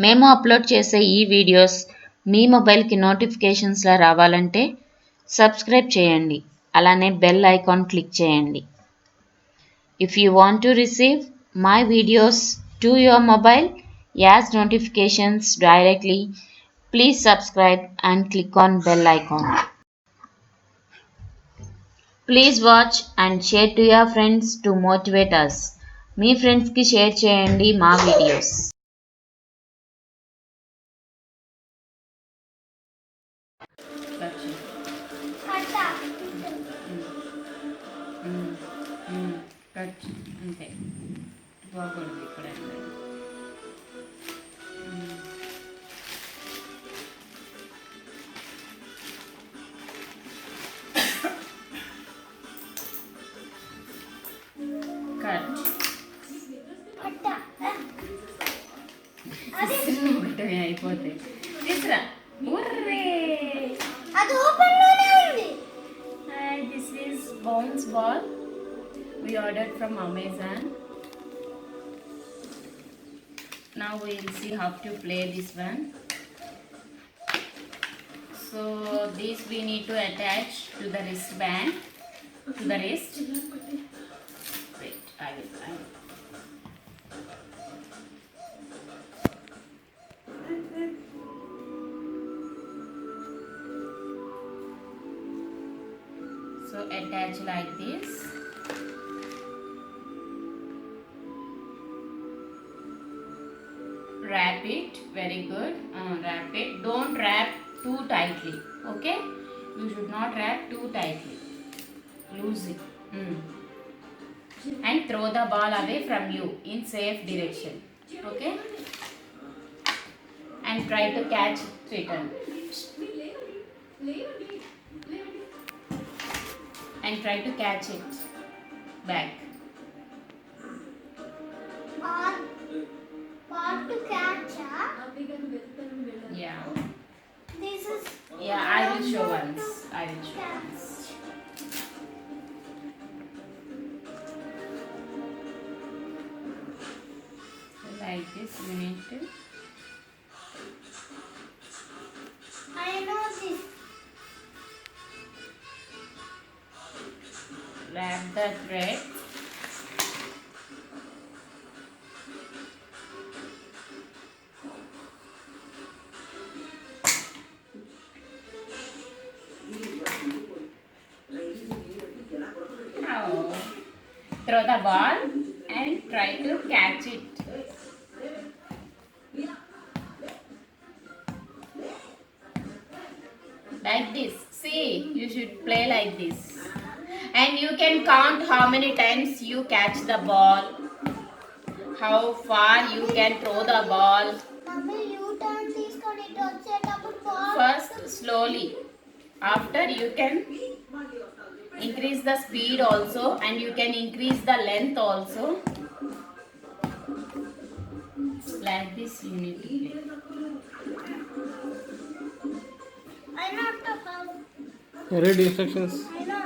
మేము అప్లోడ్ చేసే ఈ వీడియోస్ మీ మొబైల్కి నోటిఫికేషన్స్లా రావాలంటే సబ్స్క్రైబ్ చేయండి, అలానే బెల్ ఐకాన్ క్లిక్ చేయండి. If you want to receive my videos to your mobile as notifications directly, please subscribe and click on bell icon. Please watch and share to your friends to motivate us. మీ ఫ్రెండ్స్కి share చేయండి మా videos. Cut అంతే బాగుంది ఇక్కడ cut ఒకటి అయిపోతాయి తీసురా ఉర్రే అది ఓపెన్ లోనే ఉంది. This is bounce ball we ordered from Amazon. Now we will see how to play this one. So this we need to attach to the wristband, to the wrist. Wait, I will. So attach like this. Wrap it, very good. Wrap it. Don't wrap too tightly. Okay? You should not wrap too tightly. Loose it. And throw the ball away from you in safe direction. Okay? And try to catch it return. And try to catch it back. What to catch? Yeah. This is. Yeah, I will show once. So like this you need to. I know this. Wrap the thread. Now throw the ball and try to catch it. Like this. See, you should play like this. And you can count how many times you catch the ball, how far you can throw the ball. Mummy, you turn తీసుకొని ఇటు వచ్చేటప్పుడు ball. First slowly. After you can increase the speed also, and you can increase the length also. Like this you need to play. I know how. Read instructions. I know.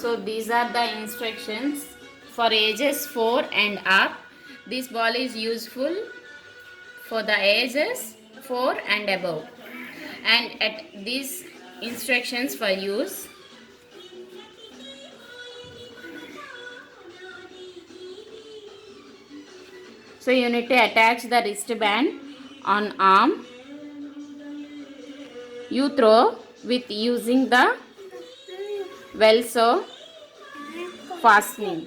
So these are the instructions for ages 4 and up. This ball is useful for the ages 4 and above. And at these instructions for use, so you need to attach the wristband on arm. You throw with using the Velcro fastening.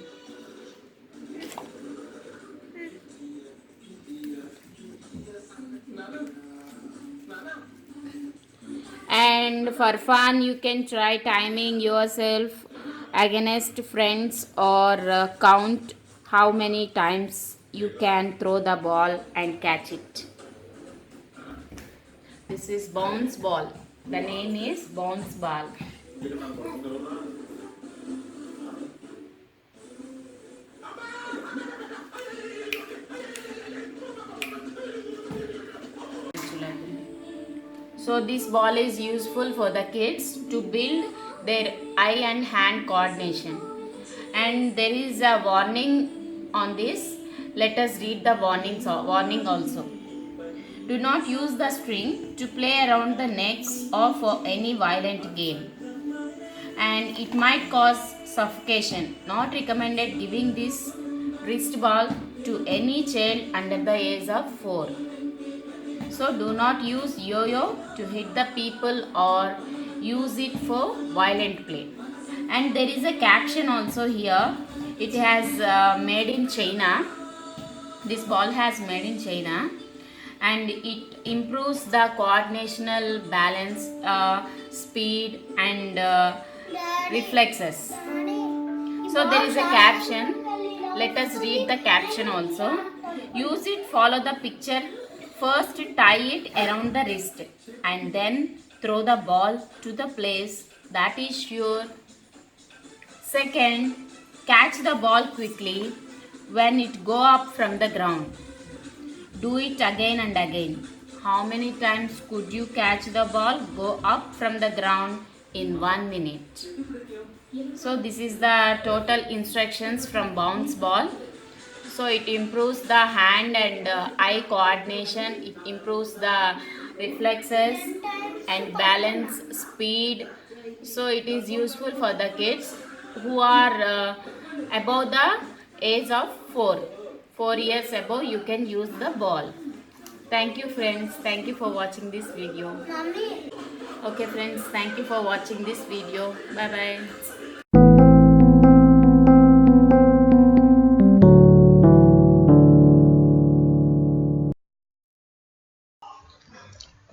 And for fun you can try timing yourself against friends or count how many times you can throw the ball and catch it. This is bounce ball. The name is bounce ball. So this ball is useful for the kids to build their eye and hand coordination. and there is a warning on this. Let us read the warning also. Do not use the string to play around the necks or for any violent game, and it might cause suffocation. Not recommended giving this wrist ball to any child under the age of 4. So do not use yo-yo to hit the people or use it for violent play. And there is a caption also here. It has made in China. This ball has made in China, and it improves the coordinational balance, speed, and reflexes. So there is a caption. Let us read the caption also. Use it, follow the picture. First tie it around the wrist and then throw the ball to the place that is sure. Second, catch the ball quickly when it go up from the ground. Do it again and again. How many times could you catch the ball go up from the ground in 1 minute? So this is the total instructions from bounce ball. So it improves the hand and eye coordination. It improves the reflexes and balance, speed. So it is useful for the kids who are above the age of 4. 4 years above, you can use the ball. Thank you friends. Thank you for watching this video. Mommy. Okay friends, thank you for watching this video. Bye bye.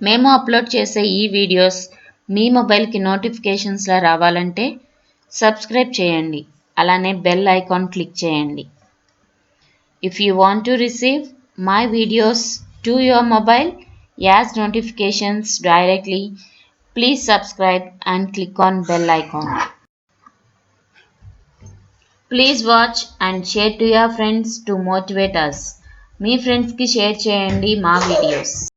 మేము upload చేసే ఈ videos మీ మొబైల్కి నోటిఫికేషన్స్లా రావాలంటే subscribe చేయండి. అలానే bell icon click చేయండి. If you want to receive my videos to your mobile as notifications directly, please subscribe and click on bell icon. Please watch and share to your friends to motivate us. మీ ఫ్రెండ్స్కి share చేయండి మా videos.